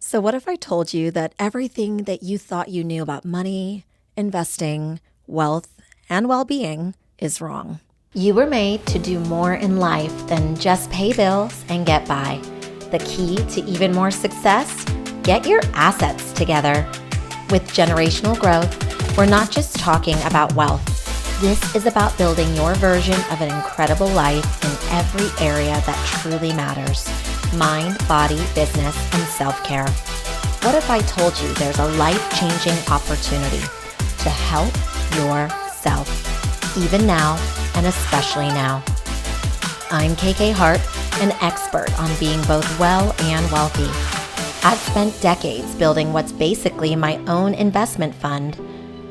So, what if I told you that everything that you thought you knew about money, investing, wealth, and well being is wrong? You were made to do more in life than just pay bills and get by. The key to even more success? Get your assets together. With generational growth, we're not just talking about wealth. This is about building your version of an incredible life in every area that truly matters: mind, body, business, and self-care. What if I told you there's a life-changing opportunity to help yourself, even now and especially now? I'm KK Hart, an expert on being both well and wealthy. I've spent decades building what's basically my own investment fund,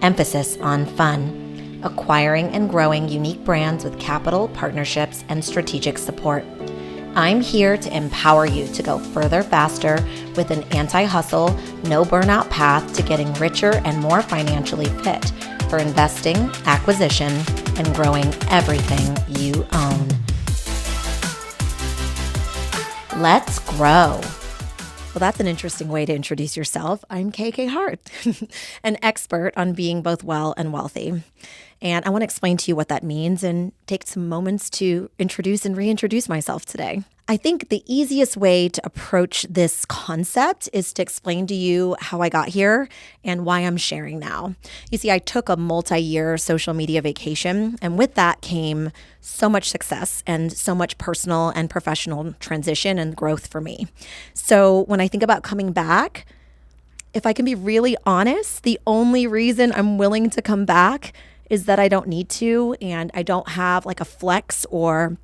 emphasis on fun, acquiring and growing unique brands with capital, partnerships, and strategic support. I'm here to empower you to go further faster with an anti-hustle, no burnout path to getting richer and more financially fit for investing, acquisition, and growing everything you own. Let's grow. Well, that's an interesting way to introduce yourself. I'm KK Hart, an expert on being both well and wealthy. And I want to explain to you what that means and take some moments to introduce and reintroduce myself today. I think the easiest way to approach this concept is to explain to you how I got here and why I'm sharing now. You see, I took a multi-year social media vacation, and with that came so much success and so much personal and professional transition and growth for me. So when I think about coming back, if I can be really honest, the only reason I'm willing to come back is that I don't need to, and I don't have like a flex or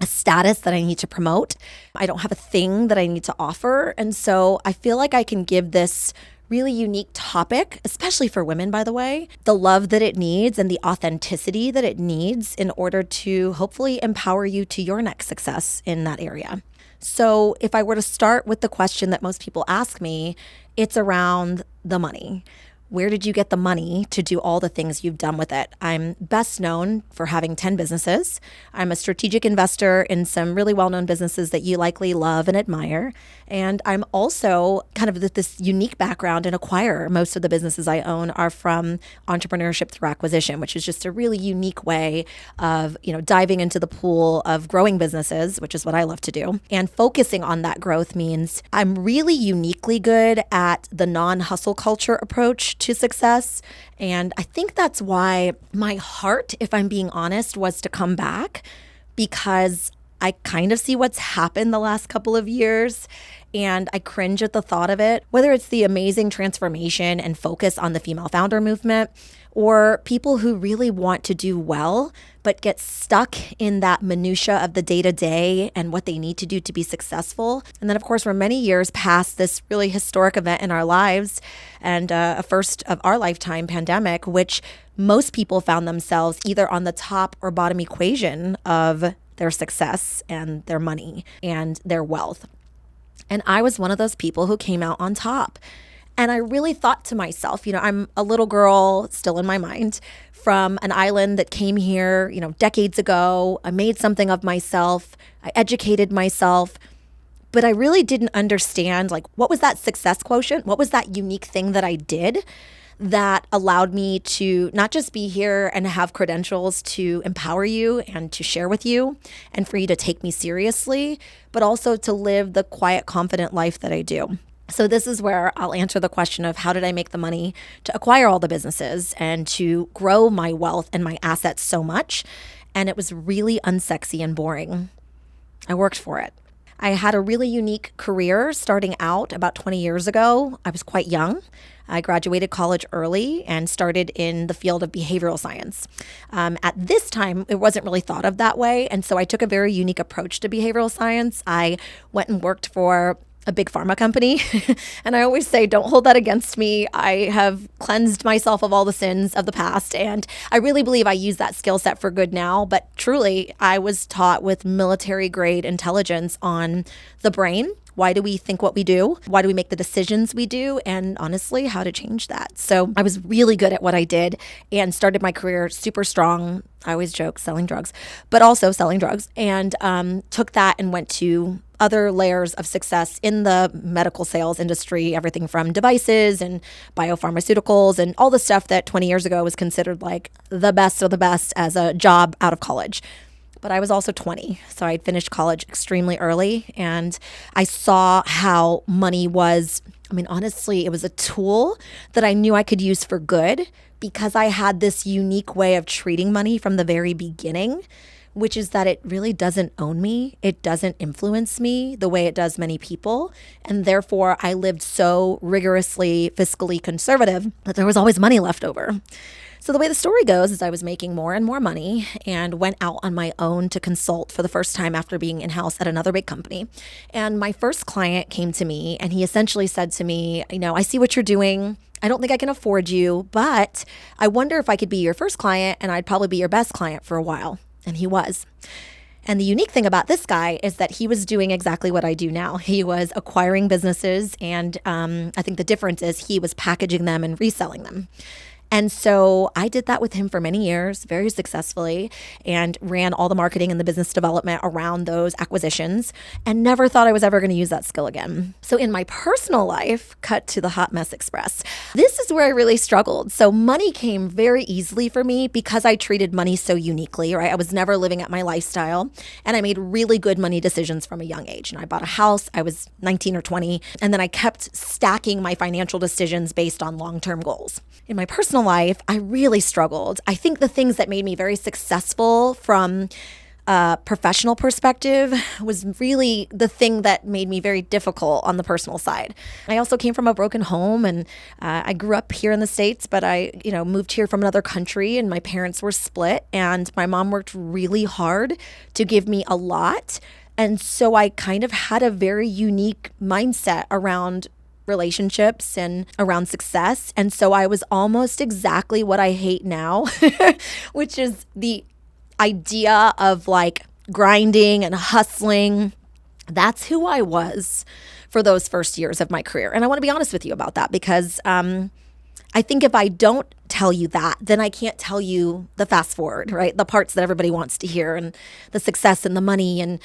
a status that I need to promote. I don't have a thing that I need to offer. And so I feel like I can give this really unique topic, especially for women, by the way, the love that it needs and the authenticity that it needs in order to hopefully empower you to your next success in that area. So if I were to start with the question that most people ask me, it's around the money. Where did you get the money to do all the things you've done with it? I'm best known for having 10 businesses. I'm a strategic investor in some really well-known businesses that you likely love and admire. And I'm also kind of this unique background in acquirer. Most of the businesses I own are from entrepreneurship through acquisition, which is just a really unique way of, diving into the pool of growing businesses, which is what I love to do. And focusing on that growth means I'm really uniquely good at the non-hustle culture approach to success. And I think that's why my heart, if I'm being honest, was to come back, because I kind of see what's happened the last couple of years and I cringe at the thought of it, whether it's the amazing transformation and focus on the female founder movement or people who really want to do well, but get stuck in that minutia of the day-to-day and what they need to do to be successful. And then, of course, we're many years past this really historic event in our lives and a first of our lifetime pandemic, which most people found themselves either on the top or bottom equation of their success and their money and their wealth. And I was one of those people who came out on top. And I really thought to myself, I'm a little girl still in my mind from an island that came here, decades ago. I made something of myself. I educated myself. But I really didn't understand, what was that success quotient? What was that unique thing that I did that allowed me to not just be here and have credentials to empower you and to share with you and for you to take me seriously, but also to live the quiet, confident life that I do. So this is where I'll answer the question of how did I make the money to acquire all the businesses and to grow my wealth and my assets so much. And it was really unsexy and boring. I worked for it. I had a really unique career starting out about 20 years ago. I was quite young. I graduated college early and started in the field of behavioral science. At this time, it wasn't really thought of that way. And so I took a very unique approach to behavioral science. I went and worked for a big pharma company. And I always say, don't hold that against me. I have cleansed myself of all the sins of the past. And I really believe I use that skill set for good now. But truly, I was taught with military grade intelligence on the brain, Why do we think what we do? Why do we make the decisions we do? And honestly, how to change that. So I was really good at what I did and started my career super strong. I always joke selling drugs, but also selling drugs, and took that and went to other layers of success in the medical sales industry, everything from devices and biopharmaceuticals and all the stuff that 20 years ago was considered like the best of the best as a job out of college. But I was also 20, so I'd finished college extremely early, and I saw how money was, honestly, it was a tool that I knew I could use for good because I had this unique way of treating money from the very beginning, which is that it really doesn't own me. It doesn't influence me the way it does many people. And therefore, I lived so rigorously fiscally conservative that there was always money left over. So the way the story goes is I was making more and more money and went out on my own to consult for the first time after being in-house at another big company. And my first client came to me and he essentially said to me, I see what you're doing. I don't think I can afford you, but I wonder if I could be your first client and I'd probably be your best client for a while. And he was. And the unique thing about this guy is that he was doing exactly what I do now. He was acquiring businesses, and I think the difference is he was packaging them and reselling them. And so I did that with him for many years, very successfully, and ran all the marketing and the business development around those acquisitions and never thought I was ever going to use that skill again. So in my personal life, cut to the hot mess express, this is where I really struggled. So money came very easily for me because I treated money so uniquely, right? I was never living at my lifestyle, and I made really good money decisions from a young age. And I bought a house, I was 19 or 20, and then I kept stacking my financial decisions based on long-term goals. In my personal life, I really struggled. I think the things that made me very successful from a professional perspective was really the thing that made me very difficult on the personal side. I also came from a broken home, and I grew up here in the States, but I, moved here from another country, and my parents were split, and my mom worked really hard to give me a lot. And so I kind of had a very unique mindset around relationships and around success. And so I was almost exactly what I hate now, which is the idea of like grinding and hustling. That's who I was for those first years of my career. And I want to be honest with you about that because I think if I don't tell you that, then I can't tell you the fast forward, right? The parts that everybody wants to hear and the success and the money and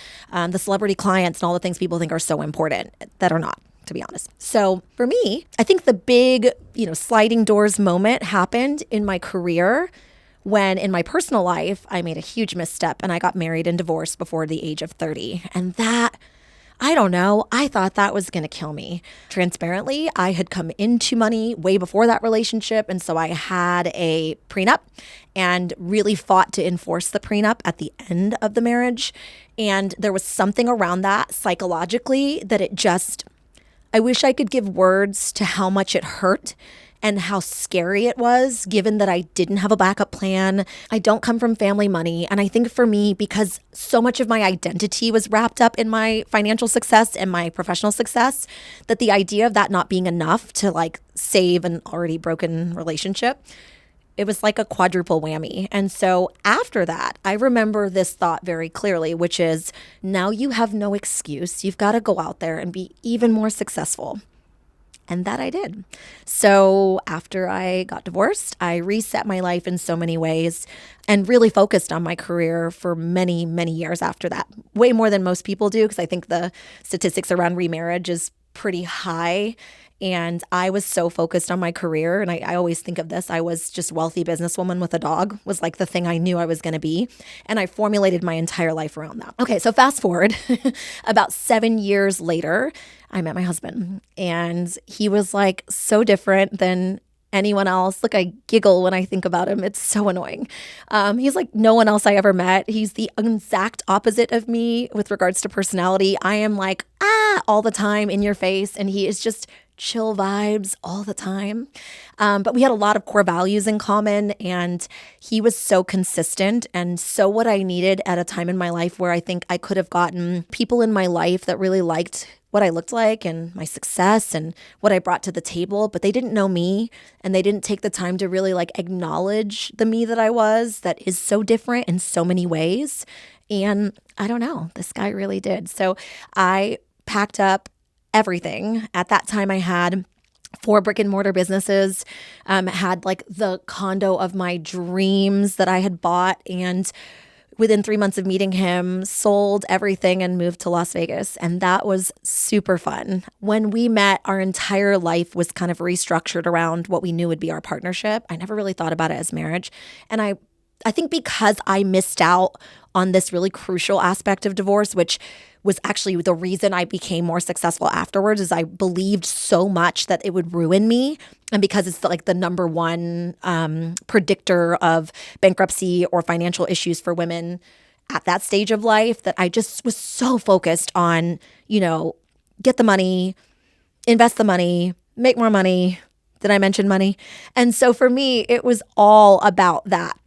the celebrity clients and all the things people think are so important that are not, to be honest. So for me, I think the big, sliding doors moment happened in my career when in my personal life, I made a huge misstep and I got married and divorced before the age of 30. And that, I don't know, I thought that was going to kill me. Transparently, I had come into money way before that relationship. And so I had a prenup and really fought to enforce the prenup at the end of the marriage. And there was something around that psychologically that I wish I could give words to how much it hurt and how scary it was, given that I didn't have a backup plan. I don't come from family money. And I think for me, because so much of my identity was wrapped up in my financial success and my professional success, that the idea of that not being enough to like save an already broken relationship, it was like a quadruple whammy. And so after that, I remember this thought very clearly, which is now you have no excuse. You've got to go out there and be even more successful. And that I did. So after I got divorced, I reset my life in so many ways and really focused on my career for many, many years after that. Way more than most people do, because I think the statistics around remarriage is pretty high. And I was so focused on my career. And I always think of this. I was just wealthy businesswoman with a dog was like the thing I knew I was going to be. And I formulated my entire life around that. Okay, so fast forward about 7 years later, I met my husband. And he was like so different than anyone else. Look, I giggle when I think about him. It's so annoying. He's like no one else I ever met. He's the exact opposite of me with regards to personality. I am like, all the time in your face. And he is just chill vibes all the time. But we had a lot of core values in common, and he was so consistent and so what I needed at a time in my life where I think I could have gotten people in my life that really liked what I looked like and my success and what I brought to the table, but they didn't know me and they didn't take the time to really like acknowledge the me that I was that is so different in so many ways. And I don't know, this guy really did. So I packed up everything. At that time, I had 4 brick and mortar businesses, had like the condo of my dreams that I had bought, and within 3 months of meeting him, sold everything and moved to Las Vegas. And that was super fun. When we met, our entire life was kind of restructured around what we knew would be our partnership. I never really thought about it as marriage. And I think because I missed out on this really crucial aspect of divorce, which was actually the reason I became more successful afterwards, is I believed so much that it would ruin me. And because it's like the number one predictor of bankruptcy or financial issues for women at that stage of life, that I just was so focused on, get the money, invest the money, make more money. Did I mention money? And so for me, it was all about that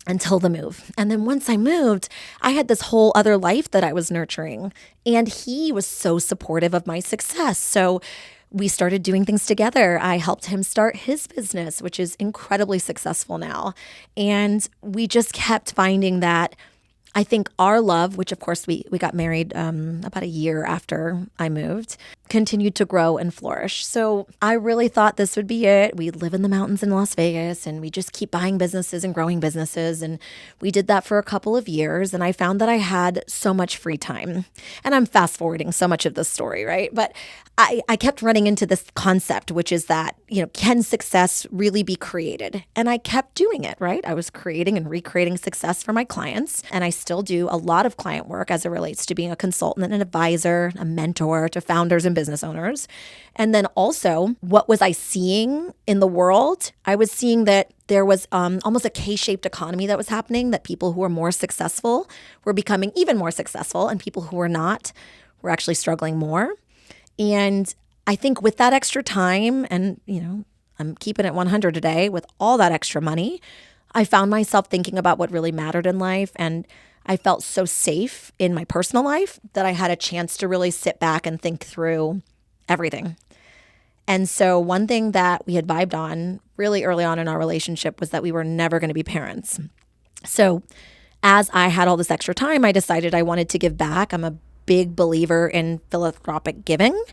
until the move. And then once I moved, I had this whole other life that I was nurturing. And he was so supportive of my success. So we started doing things together. I helped him start his business, which is incredibly successful now. And we just kept finding that I think our love, which of course we got married about a year after I moved, continued to grow and flourish. So I really thought this would be it. We live in the mountains in Las Vegas and we just keep buying businesses and growing businesses. And we did that for a couple of years. And I found that I had so much free time. And I'm fast forwarding so much of this story, right? But I kept running into this concept, which is that, can success really be created? And I kept doing it, right? I was creating and recreating success for my clients. And I still do a lot of client work as it relates to being a consultant and an advisor, a mentor to founders and business owners. And then also, what was I seeing in the world? I was seeing that there was almost a K-shaped economy that was happening, that people who were more successful were becoming even more successful, and people who were not were actually struggling more. And I think with that extra time, and I'm keeping it 100 today, with all that extra money, I found myself thinking about what really mattered in life. And I felt so safe in my personal life that I had a chance to really sit back and think through everything. And so one thing that we had vibed on really early on in our relationship was that we were never going to be parents. So as I had all this extra time, I decided I wanted to give back. I'm a big believer in philanthropic giving.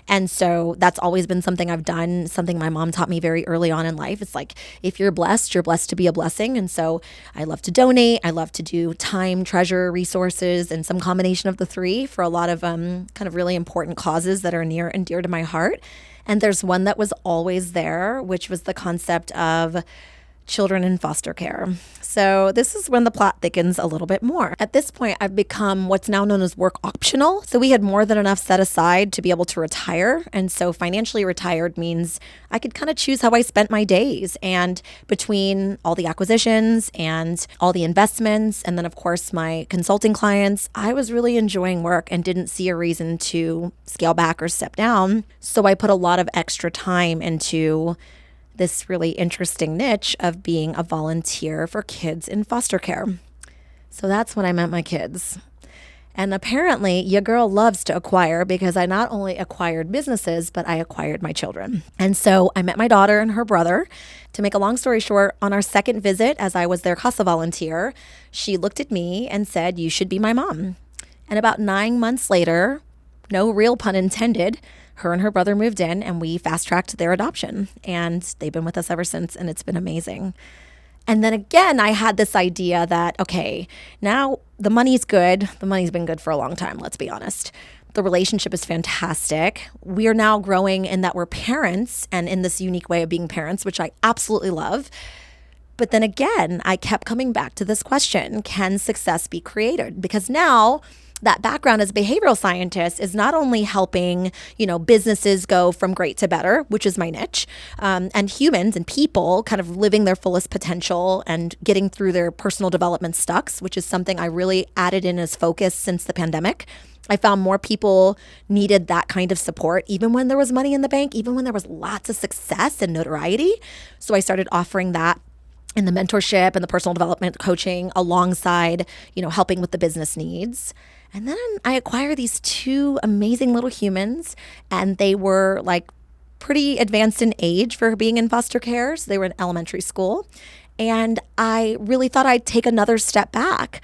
And so that's always been something I've done, something my mom taught me very early on in life. It's like, if you're blessed to be a blessing. And so I love to donate. I love to do time, treasure, resources, and some combination of the three for a lot of kind of really important causes that are near and dear to my heart. And there's one that was always there, which was the concept of children in foster care. So this is when the plot thickens a little bit more. At this point, I've become what's now known as work optional. So we had more than enough set aside to be able to retire. And so financially retired means I could kind of choose how I spent my days. And between all the acquisitions and all the investments, and then of course my consulting clients, I was really enjoying work and didn't see a reason to scale back or step down. So I put a lot of extra time into this really interesting niche of being a volunteer for kids in foster care. So that's when I met my kids. And apparently, your girl loves to acquire, because I not only acquired businesses, but I acquired my children. And so I met my daughter and her brother. To make a long story short, on our second visit, as I was their CASA volunteer, she looked at me and said, "You should be my mom." And about 9 months later, no real pun intended, her and her brother moved in and we fast-tracked their adoption. And they've been with us ever since, and it's been amazing. And then again, I had this idea that, okay, now the money's good. The money's been good for a long time, let's be honest. The relationship is fantastic. We are now growing in that we're parents, and in this unique way of being parents, which I absolutely love. But then again, I kept coming back to this question: can success be created? Because now that background as a behavioral scientist is not only helping, businesses go from great to better, which is my niche, and humans and people kind of living their fullest potential and getting through their personal development stucks, which is something I really added in as focus since the pandemic. I found more people needed that kind of support, even when there was money in the bank, even when there was lots of success and notoriety. So I started offering that in the mentorship and the personal development coaching alongside, helping with the business needs. And then I acquired these 2 amazing little humans, and they were like pretty advanced in age for being in foster care. So they were in elementary school. And I really thought I'd take another step back.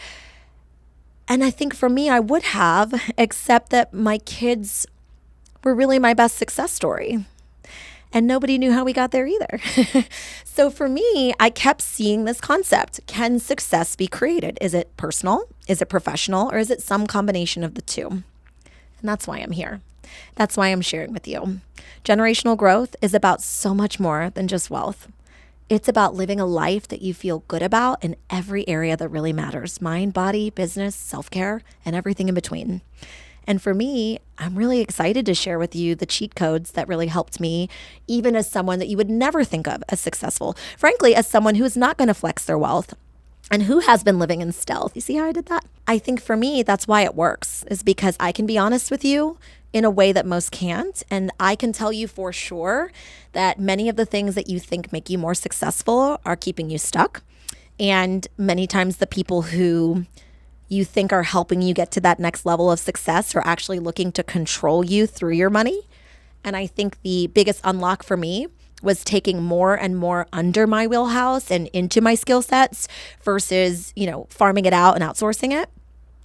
And I think for me, I would have, except that my kids were really my best success story. And nobody knew how we got there either. So for me, I kept seeing this concept. Can success be created? Is it personal? Is it professional? Or is it some combination of the two? And that's why I'm here. That's why I'm sharing with you. Generational growth is about so much more than just wealth. It's about living a life that you feel good about in every area that really matters: mind, body, business, self-care, and everything in between. And for me, I'm really excited to share with you the cheat codes that really helped me, even as someone that you would never think of as successful. Frankly, as someone who is not going to flex their wealth and who has been living in stealth. You see how I did that? I think for me, that's why it works, is because I can be honest with you in a way that most can't. And I can tell you for sure that many of the things that you think make you more successful are keeping you stuck. And many times the people who you think are helping you get to that next level of success are actually looking to control you through your money. And I think the biggest unlock for me was taking more and more under my wheelhouse and into my skill sets versus, farming it out and outsourcing it.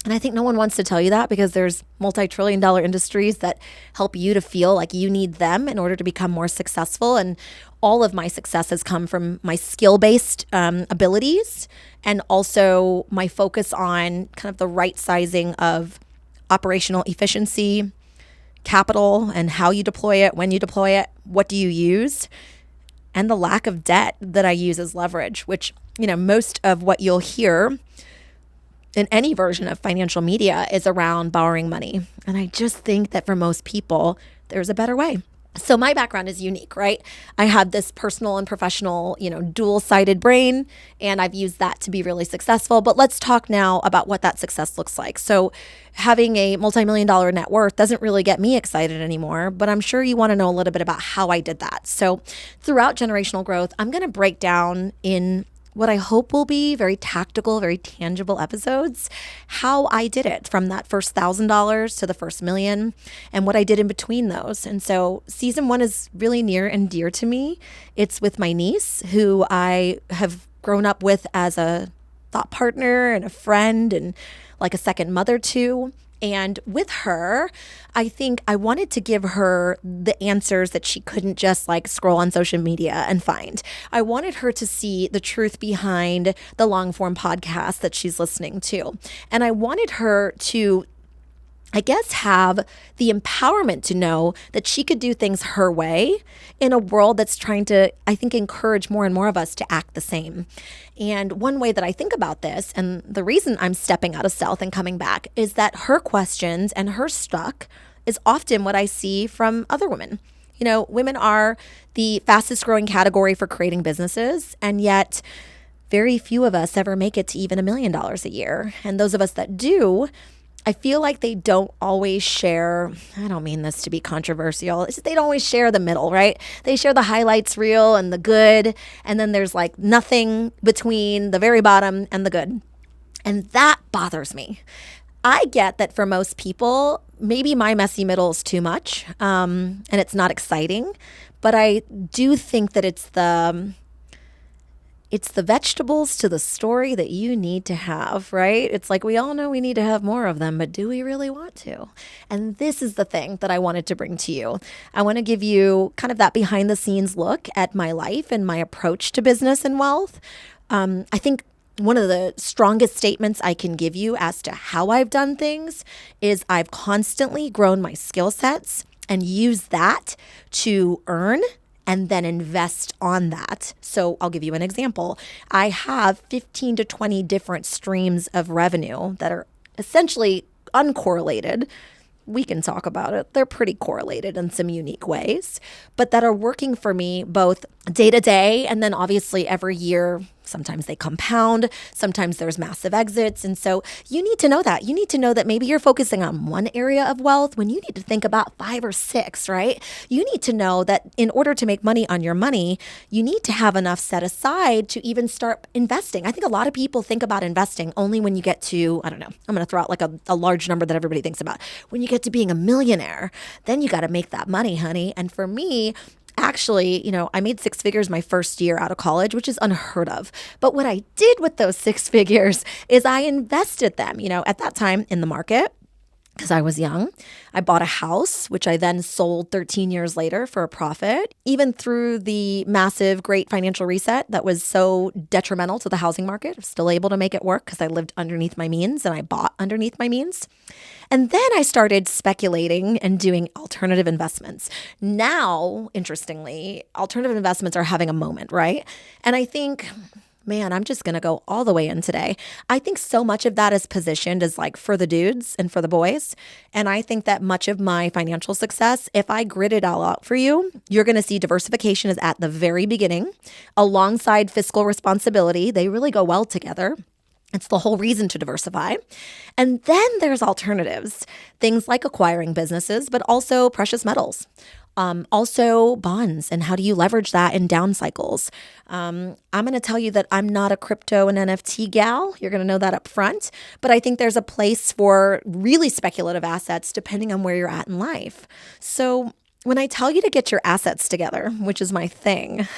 And I think no one wants to tell you that, because there's multi-trillion-dollar industries that help you to feel like you need them in order to become more successful. And all of my success has come from my skill-based abilities, and also my focus on kind of the right sizing of operational efficiency, capital, and how you deploy it, when you deploy it, what do you use, and the lack of debt that I use as leverage, which, most of what you'll hear in any version of financial media is around borrowing money. And I just think that for most people, there's a better way. So my background is unique, right? I have this personal and professional, dual-sided brain, and I've used that to be really successful. But let's talk now about what that success looks like. So having a multi-million-dollar net worth doesn't really get me excited anymore, but I'm sure you want to know a little bit about how I did that. So throughout generational growth, I'm going to break down in what I hope will be very tactical, very tangible episodes, how I did it from that first $1,000 to the first $1 million, and what I did in between those. And so season 1 is really near and dear to me. It's with my niece, who I have grown up with as a thought partner and a friend and like a second mother to. And with her, I think I wanted to give her the answers that she couldn't just scroll on social media and find. I wanted her to see the truth behind the long form podcast that she's listening to. And I wanted her to, have the empowerment to know that she could do things her way in a world that's trying to, encourage more and more of us to act the same. And one way that I think about this, and the reason I'm stepping out of stealth and coming back, is that her questions and her stuck is often what I see from other women. Women are the fastest growing category for creating businesses, and yet very few of us ever make it to even $1 million a year. And those of us that do, I feel like they don't always share, I don't mean this to be controversial, it's just they don't always share the middle, right? They share the highlights reel and the good, and then there's nothing between the very bottom and the good. And that bothers me. I get that for most people, maybe my messy middle is too much, and it's not exciting, but I do think that it's the vegetables to the story that you need to have, right? It's we all know we need to have more of them, but do we really want to? And this is the thing that I wanted to bring to you. I want to give you kind of that behind the scenes look at my life and my approach to business and wealth. I think one of the strongest statements I can give you as to how I've done things is I've constantly grown my skill sets and used that to earn and then invest on that. So I'll give you an example. I have 15 to 20 different streams of revenue that are essentially uncorrelated. We can talk about it. They're pretty correlated in some unique ways, but that are working for me both day to day and then obviously every year. Sometimes they compound, sometimes there's massive exits. And so you need to know that. You need to know that maybe you're focusing on one area of wealth when you need to think about 5 or 6, right? You need to know that in order to make money on your money, you need to have enough set aside to even start investing. I think a lot of people think about investing only when you get to, I'm going to throw out a large number that everybody thinks about. When you get to being a millionaire, then you got to make that money, honey. And for me, actually, I made 6 figures my first year out of college, which is unheard of. But what I did with those 6 figures is I invested them, at that time in the market. because I was young. I bought a house, which I then sold 13 years later for a profit. Even through the massive, great financial reset that was so detrimental to the housing market, I was still able to make it work because I lived underneath my means and I bought underneath my means. And then I started speculating and doing alternative investments. Now, interestingly, alternative investments are having a moment, right? And I think, man, I'm just going to go all the way in today. I think so much of that is positioned as like for the dudes and for the boys. And I think that much of my financial success, if I grid it all out for you, you're going to see diversification is at the very beginning alongside fiscal responsibility. They really go well together. It's the whole reason to diversify. And then there's alternatives, things like acquiring businesses, but also precious metals. Also bonds, and how do you leverage that in down cycles? I'm going to tell you that I'm not a crypto and NFT gal. You're going to know that up front. But I think there's a place for really speculative assets depending on where you're at in life. So when I tell you to get your assets together, which is my thing,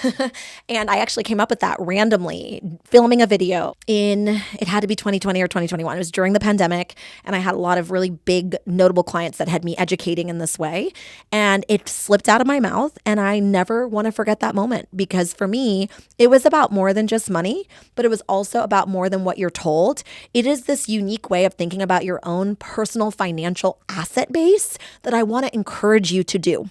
and I actually came up with that randomly, filming a video it had to be 2020 or 2021. It was during the pandemic, and I had a lot of really big, notable clients that had me educating in this way, and it slipped out of my mouth, and I never want to forget that moment, because for me, it was about more than just money, but it was also about more than what you're told. It is this unique way of thinking about your own personal financial asset base that I want to encourage you to do.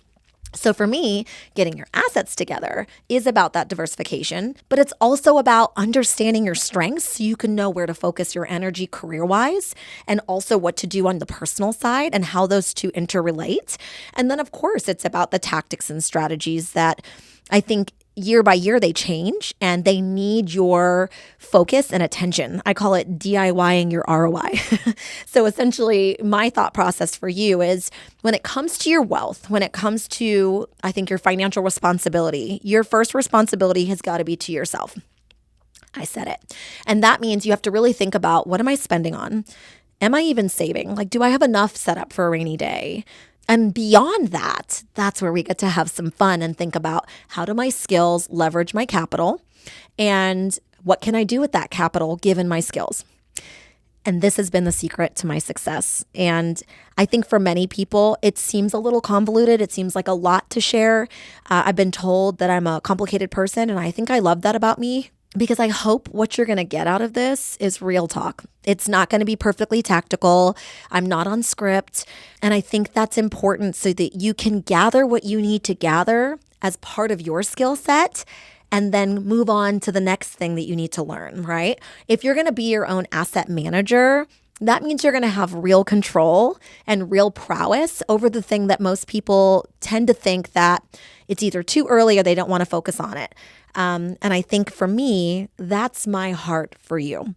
So for me, getting your assets together is about that diversification, but it's also about understanding your strengths so you can know where to focus your energy career-wise, and also what to do on the personal side and how those two interrelate. And then, of course, it's about the tactics and strategies that I think year by year they change and they need your focus and attention. I call it DIYing your ROI. So essentially, my thought process for you is when it comes to your wealth, when it comes to, I think, your financial responsibility, your first responsibility has got to be to yourself. I said it. And that means you have to really think about, what am I spending on? Am I even saving? Like, do I have enough set up for a rainy day? And beyond that, that's where we get to have some fun and think about, how do my skills leverage my capital? And what can I do with that capital given my skills? And this has been the secret to my success. And I think for many people, it seems a little convoluted. It seems like a lot to share. I've been told that I'm a complicated person, and I think I love that about me, because I hope what you're going to get out of this is real talk. It's not going to be perfectly tactical. I'm not on script. And I think that's important so that you can gather what you need to gather as part of your skill set and then move on to the next thing that you need to learn, right? If you're going to be your own asset manager, that means you're going to have real control and real prowess over the thing that most people tend to think that it's either too early or they don't want to focus on it. And I think for me, that's my heart for you,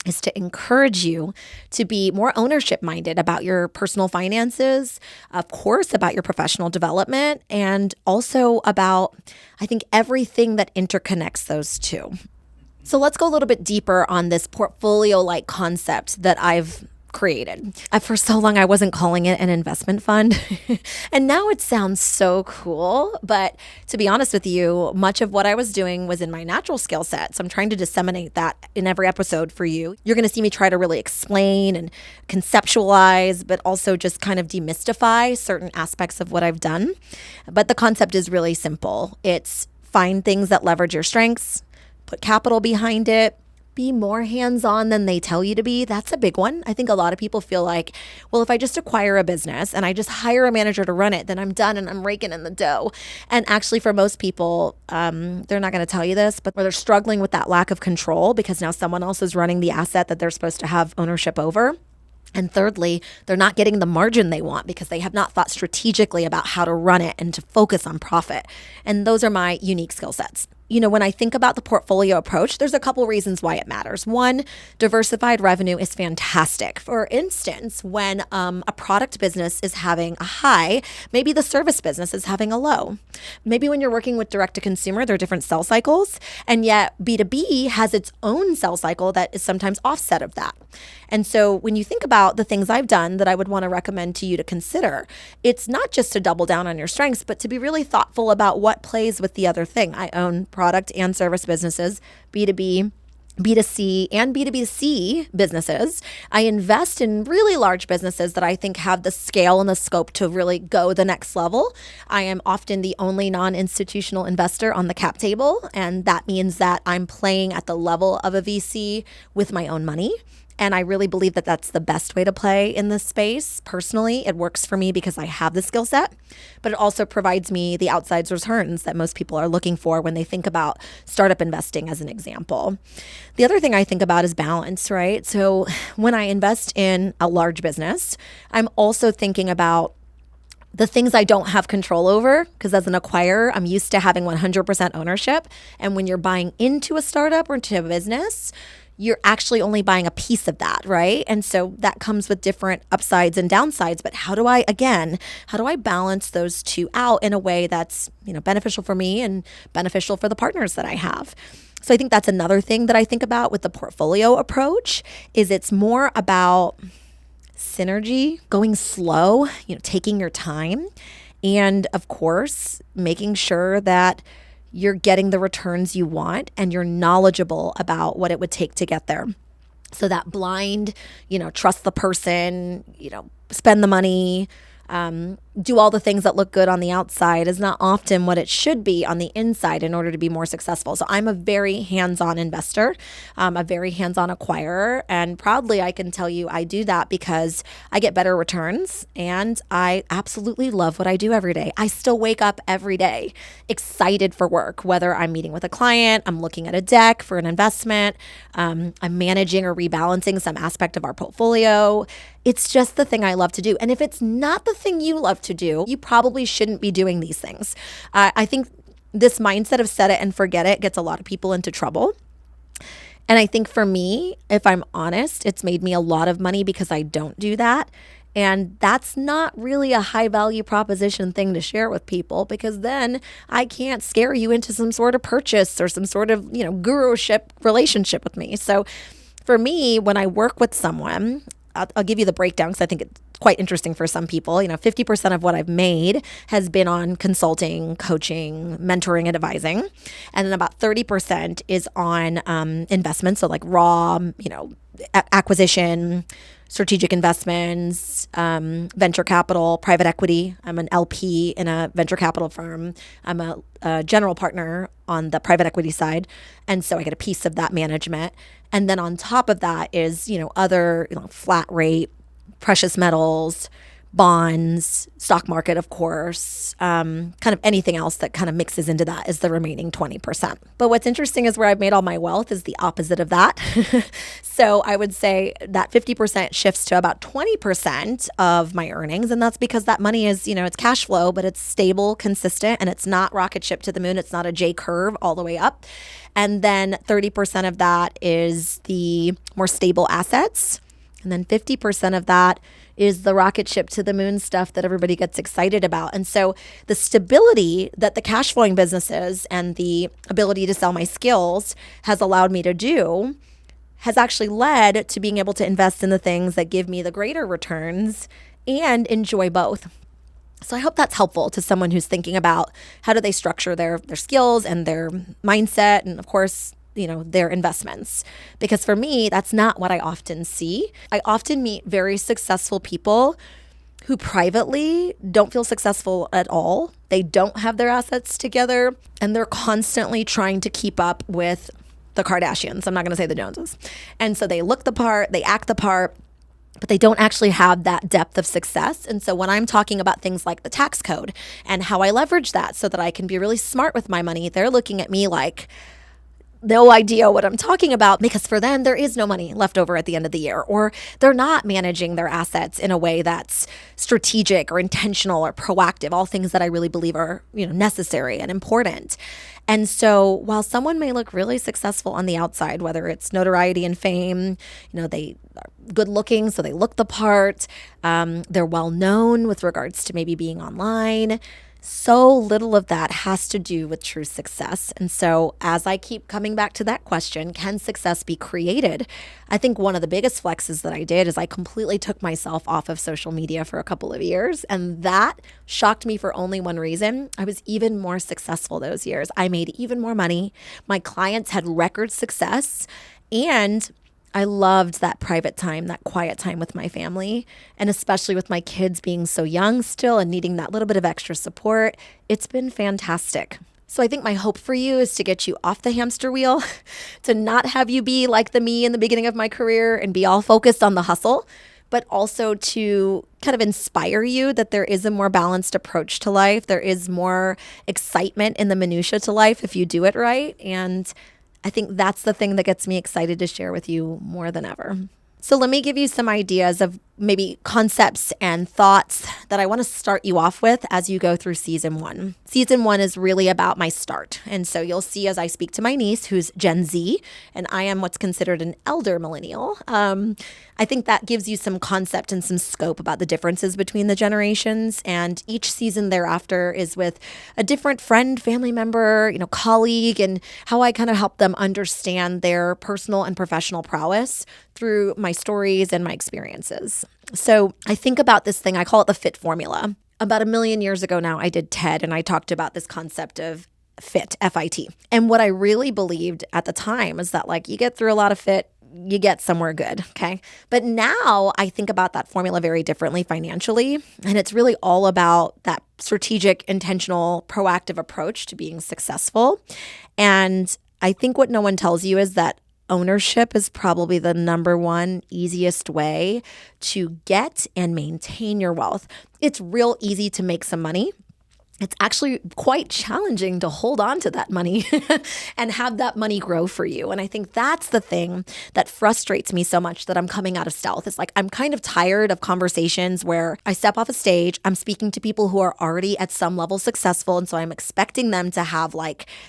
is to encourage you to be more ownership minded about your personal finances, of course, about your professional development, and also about, I think, everything that interconnects those two. So let's go a little bit deeper on this portfolio-like concept that I've created. For so long, I wasn't calling it an investment fund. And now it sounds so cool. But to be honest with you, much of what I was doing was in my natural skill set. So I'm trying to disseminate that in every episode for you. You're going to see me try to really explain and conceptualize, but also just kind of demystify certain aspects of what I've done. But the concept is really simple. It's find things that leverage your strengths, put capital behind it, be more hands-on than they tell you to be. That's a big one. I think a lot of people feel like, well, if I just acquire a business and I just hire a manager to run it, then I'm done and I'm raking in the dough. And actually for most people, they're not going to tell you this, but they're struggling with that lack of control because now someone else is running the asset that they're supposed to have ownership over. And thirdly, they're not getting the margin they want because they have not thought strategically about how to run it and to focus on profit. And those are my unique skill sets. You know, when I think about the portfolio approach, there's a couple reasons why it matters. One, diversified revenue is fantastic. For instance, when a product business is having a high, maybe the service business is having a low. Maybe when you're working with direct to consumer, there are different sell cycles, and yet B2B has its own sell cycle that is sometimes offset of that. And so when you think about the things I've done that I would want to recommend to you to consider, it's not just to double down on your strengths, but to be really thoughtful about what plays with the other thing. I own product and service businesses, B2B B2C and B2B2C businesses. I invest in really large businesses that I think have the scale and the scope to really go the next level. I am often the only non-institutional investor on the cap table, and that means that I'm playing at the level of a VC with my own money. And I really believe that that's the best way to play in this space. Personally, it works for me because I have the skill set, but it also provides me the outside returns that most people are looking for when they think about startup investing, as an example. The other thing I think about is balance, right? So when I invest in a large business, I'm also thinking about the things I don't have control over, because as an acquirer, I'm used to having 100% ownership. And when you're buying into a startup or into a business, you're actually only buying a piece of that, right? And so that comes with different upsides and downsides. But how do I balance those two out in a way that's, beneficial for me and beneficial for the partners that I have? So I think that's another thing that I think about with the portfolio approach is it's more about synergy, going slow, taking your time, and of course, making sure that you're getting the returns you want and you're knowledgeable about what it would take to get there. So that blind, trust the person, spend the money, do all the things that look good on the outside is not often what it should be on the inside in order to be more successful. So I'm a very hands-on investor, a very hands-on acquirer, and proudly I can tell you I do that because I get better returns and I absolutely love what I do every day. I still wake up every day excited for work, whether I'm meeting with a client, I'm looking at a deck for an investment, I'm managing or rebalancing some aspect of our portfolio. It's just the thing I love to do. And if it's not the thing you love to do, you probably shouldn't be doing these things. I think this mindset of set it and forget it gets a lot of people into trouble. And I think for me, if I'm honest, it's made me a lot of money because I don't do that. And that's not really a high value proposition thing to share with people, because then I can't scare you into some sort of purchase or some sort of, guruship relationship with me. So for me, when I work with someone, I'll give you the breakdown because I think it's quite interesting for some people. 50% of what I've made has been on consulting, coaching, mentoring, and advising. And then about 30% is on investments. So like raw, acquisition, strategic investments, venture capital, private equity. I'm an LP in a venture capital firm. I'm a general partner on the private equity side. And so I get a piece of that management. And then on top of that is, other flat rate, precious metals, bonds, stock market, of course, kind of anything else that kind of mixes into that is the remaining 20%. But what's interesting is where I've made all my wealth is the opposite of that. So I would say that 50% shifts to about 20% of my earnings. And that's because that money is, it's cash flow, but it's stable, consistent, and it's not rocket ship to the moon. It's not a J curve all the way up. And then 30% of that is the more stable assets. And then 50% of that is the rocket ship to the moon stuff that everybody gets excited about. And so the stability that the cash flowing businesses and the ability to sell my skills has allowed me to do has actually led to being able to invest in the things that give me the greater returns and enjoy both. So I hope that's helpful to someone who's thinking about how do they structure their skills and their mindset, and of course, their investments. Because for me, that's not what I often see. I often meet very successful people who privately don't feel successful at all. They don't have their assets together, and they're constantly trying to keep up with the Kardashians. I'm not going to say the Joneses. And so they look the part, they act the part, but they don't actually have that depth of success. And so when I'm talking about things like the tax code and how I leverage that so that I can be really smart with my money, they're looking at me like, no idea what I'm talking about, because for them, there is no money left over at the end of the year, or they're not managing their assets in a way that's strategic or intentional or proactive, all things that I really believe are, necessary and important. And so while someone may look really successful on the outside, whether it's notoriety and fame, they are good looking, so they look the part, they're well known with regards to maybe being online, so little of that has to do with true success. And so as I keep coming back to that question, can success be created? I think one of the biggest flexes that I did is I completely took myself off of social media for a couple of years. And that shocked me for only one reason. I was even more successful those years. I made even more money. My clients had record success. And I loved that private time, that quiet time with my family, and especially with my kids being so young still and needing that little bit of extra support. It's been fantastic. So I think my hope for you is to get you off the hamster wheel, to not have you be like the me in the beginning of my career and be all focused on the hustle, but also to kind of inspire you that there is a more balanced approach to life. There is more excitement in the minutia to life if you do it right. And I think that's the thing that gets me excited to share with you more than ever. So let me give you some ideas of maybe concepts and thoughts that I want to start you off with as you go through season 1. Season 1 is really about my start. And so you'll see as I speak to my niece, who's Gen Z, and I am what's considered an elder millennial. I think that gives you some concept and some scope about the differences between the generations. And each season thereafter is with a different friend, family member, colleague, and how I kind of help them understand their personal and professional prowess through my stories and my experiences. So I think about this thing, I call it the FIT formula. About 1 million years ago now, I did TED and I talked about this concept of FIT, F-I-T. And what I really believed at the time is that you get through a lot of FIT, you get somewhere good, okay? But now I think about that formula very differently financially. And it's really all about that strategic, intentional, proactive approach to being successful. And I think what no one tells you is that ownership is probably the number one easiest way to get and maintain your wealth. It's real easy to make some money. It's actually quite challenging to hold on to that money and have that money grow for you. And I think that's the thing that frustrates me so much that I'm coming out of stealth. It's I'm kind of tired of conversations where I step off a stage, I'm speaking to people who are already at some level successful. And so I'm expecting them to have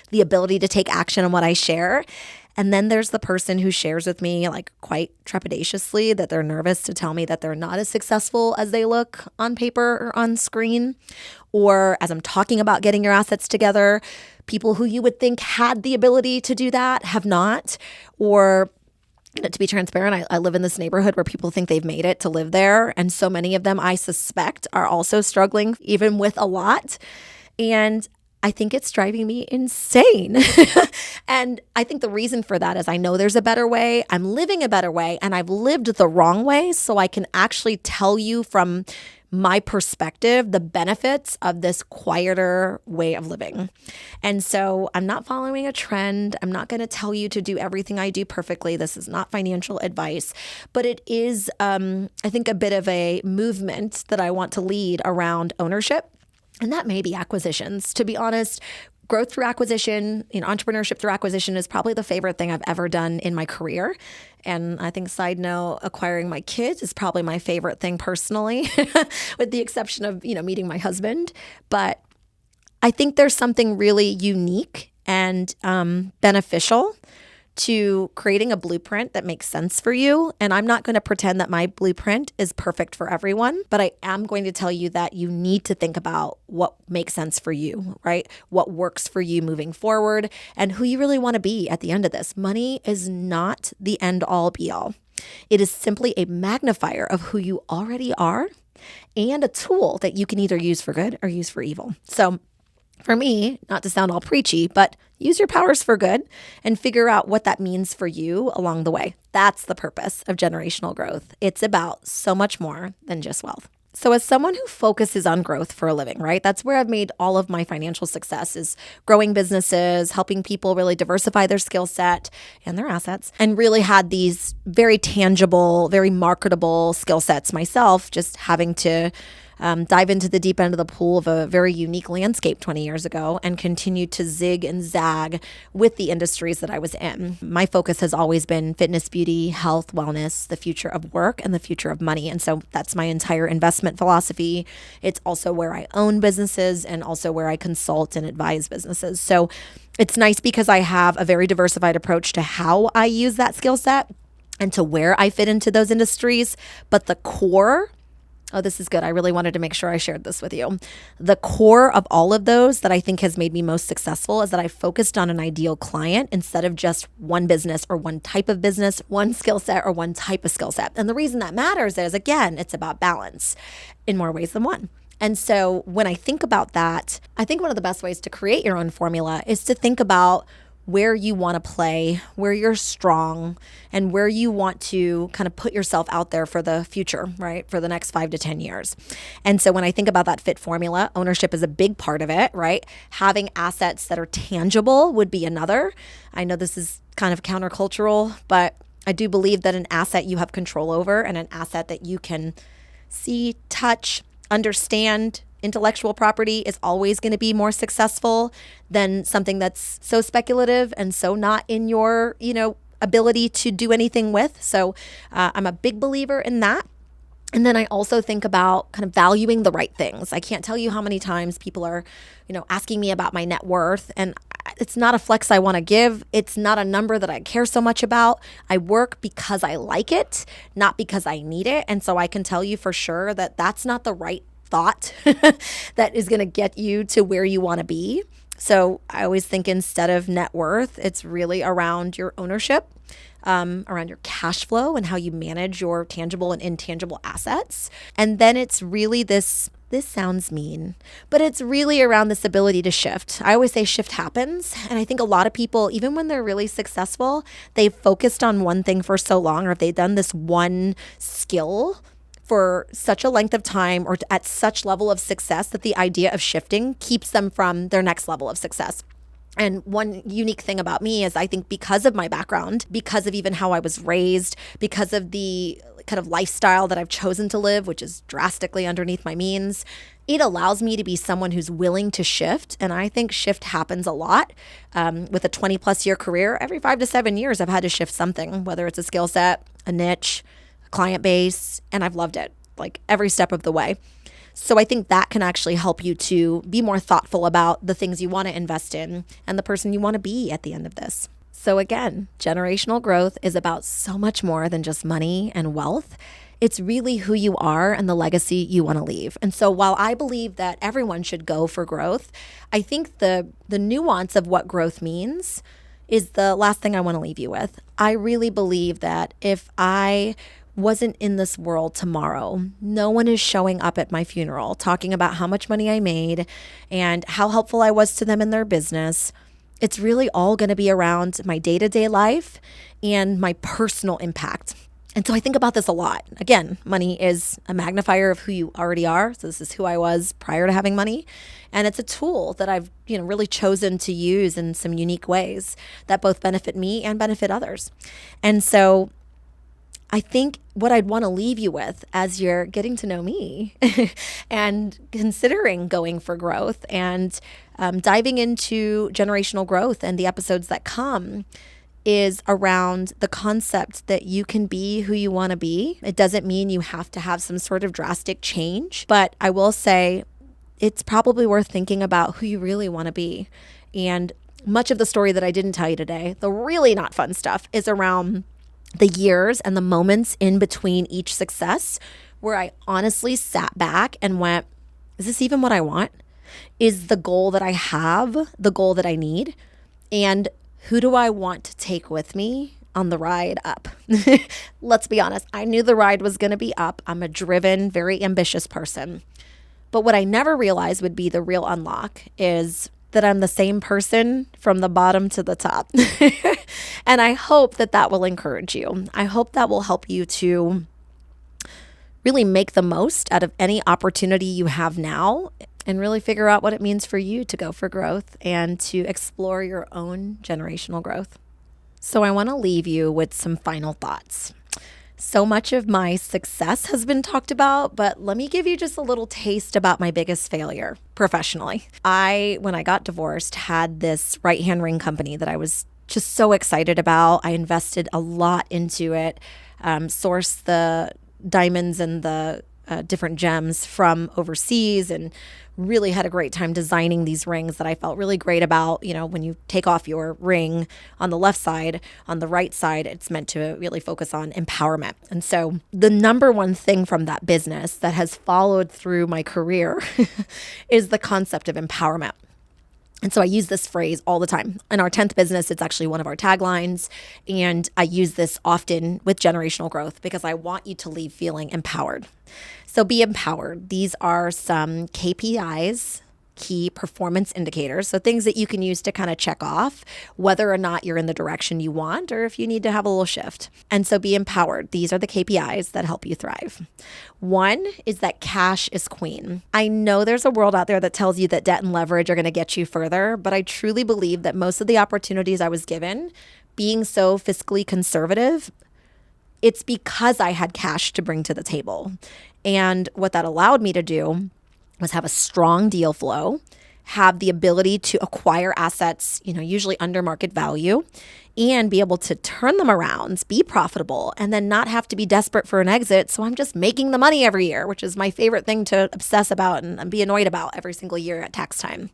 the ability to take action on what I share. And then there's the person who shares with me quite trepidatiously that they're nervous to tell me that they're not as successful as they look on paper or on screen. Or as I'm talking about getting your assets together, people who you would think had the ability to do that have not. Or to be transparent, I live in this neighborhood where people think they've made it to live there. And so many of them, I suspect, are also struggling even with a lot. And I think it's driving me insane. And I think the reason for that is I know there's a better way. I'm living a better way, and I've lived the wrong way. So I can actually tell you from my perspective the benefits of this quieter way of living. And so I'm not following a trend. I'm not going to tell you to do everything I do perfectly. This is not financial advice, but it is, I think, a bit of a movement that I want to lead around ownership. And that may be acquisitions. To be honest, growth through acquisition, entrepreneurship through acquisition is probably the favorite thing I've ever done in my career. And I think, side note, acquiring my kids is probably my favorite thing personally, with the exception of, meeting my husband. But I think there's something really unique and beneficial to creating a blueprint that makes sense for you. And I'm not going to pretend that my blueprint is perfect for everyone, but I am going to tell you that you need to think about what makes sense for you, right? What works for you moving forward and who you really want to be at the end of this. Money is not the end all be all. It is simply a magnifier of who you already are and a tool that you can either use for good or use for evil. So for me, not to sound all preachy, but use your powers for good and figure out what that means for you along the way. That's the purpose of generational growth. It's about so much more than just wealth. So as someone who focuses on growth for a living, right? That's where I've made all of my financial success, is growing businesses, helping people really diversify their skill set and their assets, and really had these very tangible, very marketable skill sets myself, just having to dive into the deep end of the pool of a very unique landscape 20 years ago and continue to zig and zag with the industries that I was in. My focus has always been fitness, beauty, health, wellness, the future of work, and the future of money. And so that's my entire investment philosophy. It's also where I own businesses and also where I consult and advise businesses. So it's nice because I have a very diversified approach to how I use that skill set and to where I fit into those industries. But the core, oh, this is good. I really wanted to make sure I shared this with you. The core of all of those that I think has made me most successful is that I focused on an ideal client instead of just one business or one type of business, one skill set or one type of skill set. And the reason that matters is, again, it's about balance in more ways than one. And so when I think about that, I think one of the best ways to create your own formula is to think about where you want to play, where you're strong, and where you want to kind of put yourself out there for the future, right? For the next 5 to 10 years. And so when I think about that fit formula, ownership is a big part of it, right? Having assets that are tangible would be another. I know this is kind of countercultural, but I do believe that an asset you have control over and an asset that you can see, touch, understand, intellectual property is always going to be more successful than something that's so speculative and so not in your, ability to do anything with. So I'm a big believer in that. And then I also think about kind of valuing the right things. I can't tell you how many times people are, asking me about my net worth, and it's not a flex I want to give. It's not a number that I care so much about. I work because I like it, not because I need it. And so I can tell you for sure that that's not the right thought that is going to get you to where you want to be. So I always think instead of net worth, it's really around your ownership, around your cash flow and how you manage your tangible and intangible assets. And then it's really this sounds mean, but it's really around this ability to shift. I always say shift happens. And I think a lot of people, even when they're really successful, they've focused on one thing for so long, or if they've done this one skill for such a length of time or at such level of success that the idea of shifting keeps them from their next level of success. And one unique thing about me is I think because of my background, because of even how I was raised, because of the kind of lifestyle that I've chosen to live, which is drastically underneath my means, it allows me to be someone who's willing to shift. And I think shift happens a lot. With a 20 plus year career, every 5 to 7 years, I've had to shift something, whether it's a skill set, a niche, a client base, and I've loved it like every step of the way. So I think that can actually help you to be more thoughtful about the things you want to invest in and the person you want to be at the end of this. So again, generational growth is about so much more than just money and wealth. It's really who you are and the legacy you want to leave. And so while I believe that everyone should go for growth, I think the nuance of what growth means is the last thing I want to leave you with. I really believe that if I wasn't in this world tomorrow, no one is showing up at my funeral talking about how much money I made and how helpful I was to them in their business. It's really all going to be around my day-to-day life and my personal impact. And so I think about this a lot. Again, money is a magnifier of who you already are. So this is who I was prior to having money. And it's a tool that I've, really chosen to use in some unique ways that both benefit me and benefit others. And so I think what I'd want to leave you with as you're getting to know me and considering going for growth and diving into generational growth and the episodes that come is around the concept that you can be who you want to be. It doesn't mean you have to have some sort of drastic change, but I will say it's probably worth thinking about who you really want to be. And much of the story that I didn't tell you today, the really not fun stuff, is around the years and the moments in between each success where I honestly sat back and went, is this even what I want? Is the goal that I have the goal that I need? And who do I want to take with me on the ride up? Let's be honest. I knew the ride was going to be up. I'm a driven, very ambitious person. But what I never realized would be the real unlock is that I'm the same person from the bottom to the top. And I hope that that will encourage you. I hope that will help you to really make the most out of any opportunity you have now and really figure out what it means for you to go for growth and to explore your own generational growth. So I want to leave you with some final thoughts. So much of my success has been talked about, but let me give you just a little taste about my biggest failure professionally. When I got divorced, had this right-hand ring company that I was just so excited about. I invested a lot into it, sourced the diamonds and the different gems from overseas and really had a great time designing these rings that I felt really great about. When you take off your ring on the left side, on the right side, it's meant to really focus on empowerment. And so the number one thing from that business that has followed through my career is the concept of empowerment. And so I use this phrase all the time. In our 10th business, it's actually one of our taglines. And I use this often with generational growth because I want you to leave feeling empowered. So be empowered. These are some KPIs key performance indicators. So things that you can use to kind of check off whether or not you're in the direction you want or if you need to have a little shift. And so be empowered. These are the KPIs that help you thrive. One is that cash is queen. I know there's a world out there that tells you that debt and leverage are going to get you further, but I truly believe that most of the opportunities I was given, being so fiscally conservative, it's because I had cash to bring to the table. And what that allowed me to do was have a strong deal flow, have the ability to acquire assets, usually under market value, and be able to turn them around, be profitable, and then not have to be desperate for an exit. So I'm just making the money every year, which is my favorite thing to obsess about and be annoyed about every single year at tax time.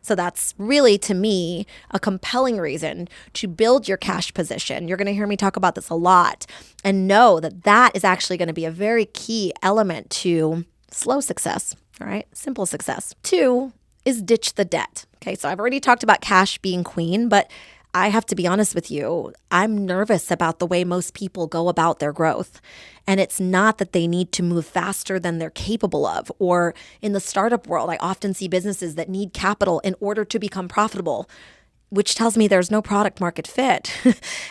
So that's really, to me, a compelling reason to build your cash position. You're going to hear me talk about this a lot and know that that is actually going to be a very key element to slow success, all right? Simple success. 2 is ditch the debt. Okay, so I've already talked about cash being queen, but I have to be honest with you, I'm nervous about the way most people go about their growth. And it's not that they need to move faster than they're capable of. Or in the startup world, I often see businesses that need capital in order to become profitable, which tells me there's no product market fit.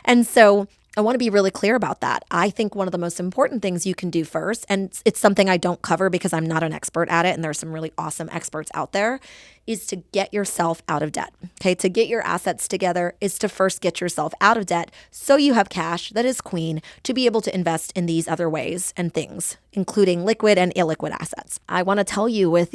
And so I want to be really clear about that. I think one of the most important things you can do first, and it's something I don't cover because I'm not an expert at it, and there's some really awesome experts out there, is to get yourself out of debt. Okay, to get your assets together is to first get yourself out of debt so you have cash that is queen to be able to invest in these other ways and things, including liquid and illiquid assets. I want to tell you with,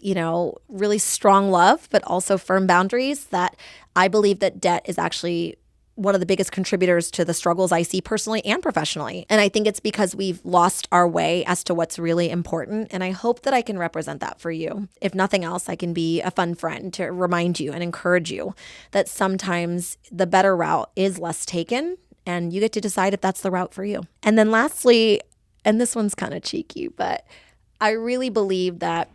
really strong love, but also firm boundaries, that I believe that debt is actually one of the biggest contributors to the struggles I see personally and professionally. And I think it's because we've lost our way as to what's really important. And I hope that I can represent that for you. If nothing else, I can be a fun friend to remind you and encourage you that sometimes the better route is less taken, and you get to decide if that's the route for you. And then lastly, and this one's kind of cheeky, but I really believe that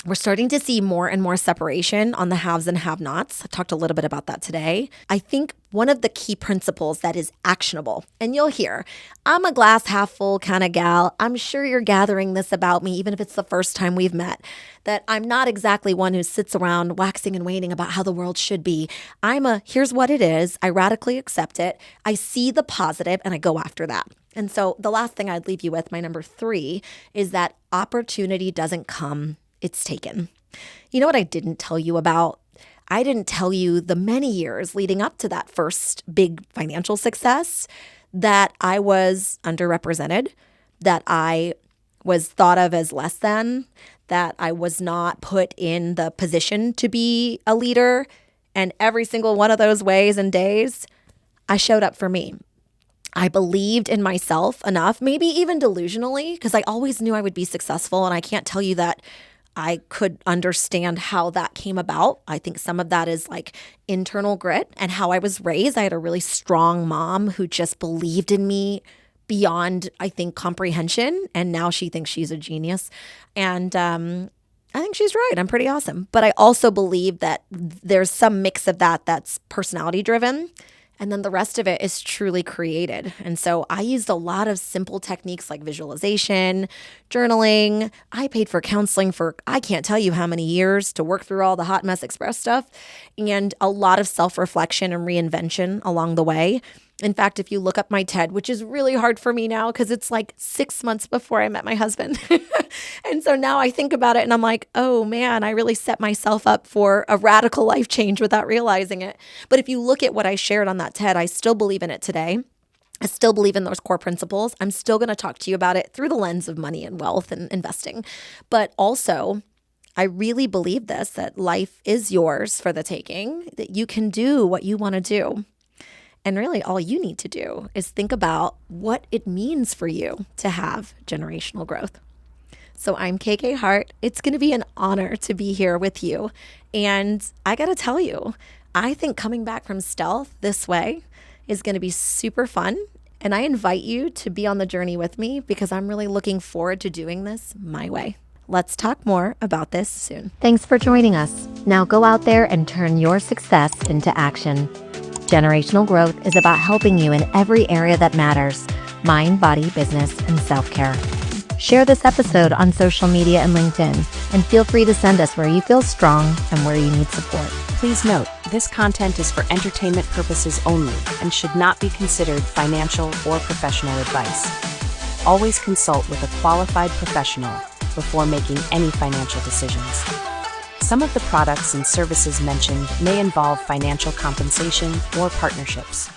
we're starting to see more and more separation on the haves and have-nots. I talked a little bit about that today. I think one of the key principles that is actionable, and you'll hear, I'm a glass half full kind of gal. I'm sure you're gathering this about me, even if it's the first time we've met, that I'm not exactly one who sits around waxing and waning about how the world should be. Here's what it is. I radically accept it. I see the positive and I go after that. And so the last thing I'd leave you with, my number 3, is that opportunity doesn't come, it's taken. You know what I didn't tell you about? I didn't tell you the many years leading up to that first big financial success that I was underrepresented, that I was thought of as less than, that I was not put in the position to be a leader. And every single one of those ways and days, I showed up for me. I believed in myself enough, maybe even delusionally, because I always knew I would be successful. And I can't tell you that I could understand how that came about. I think some of that is like internal grit and how I was raised. I had a really strong mom who just believed in me beyond, I think, comprehension. And now she thinks she's a genius. And I think she's right. I'm pretty awesome. But I also believe that there's some mix of that that's personality driven. And then the rest of it is truly created. And so I used a lot of simple techniques like visualization, journaling. I paid for counseling for I can't tell you how many years to work through all the Hot Mess Express stuff, and a lot of self-reflection and reinvention along the way. In fact, if you look up my TED, which is really hard for me now because it's like 6 months before I met my husband. And so now I think about it and I'm like, oh man, I really set myself up for a radical life change without realizing it. But if you look at what I shared on that TED, I still believe in it today. I still believe in those core principles. I'm still going to talk to you about it through the lens of money and wealth and investing. But also, I really believe this, that life is yours for the taking, that you can do what you want to do. And really all you need to do is think about what it means for you to have generational growth. So I'm KK Hart. It's going to be an honor to be here with you. And I got to tell you, I think coming back from stealth this way is going to be super fun. And I invite you to be on the journey with me because I'm really looking forward to doing this my way. Let's talk more about this soon. Thanks for joining us. Now go out there and turn your success into action. Generational growth is about helping you in every area that matters: mind, body, business, and self-care. Share this episode on social media and LinkedIn, and feel free to send us where you feel strong and where you need support. Please note, this content is for entertainment purposes only and should not be considered financial or professional advice. Always consult with a qualified professional before making any financial decisions. Some of the products and services mentioned may involve financial compensation or partnerships.